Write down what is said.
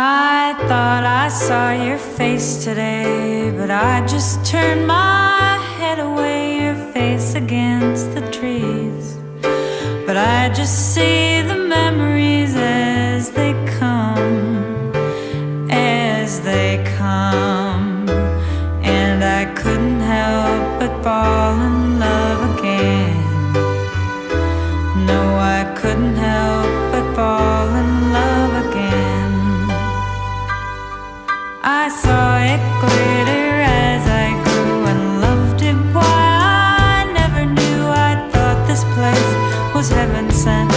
I thought I saw your face today, but I just turned my head away, your face against the trees. But I just see the memories as they come, as they come. And I couldn't help but fall in love again. No, I couldn't help but fall in love again. I saw it glitter as I grew and loved it. Why I never knew. I thought this place was heaven sent.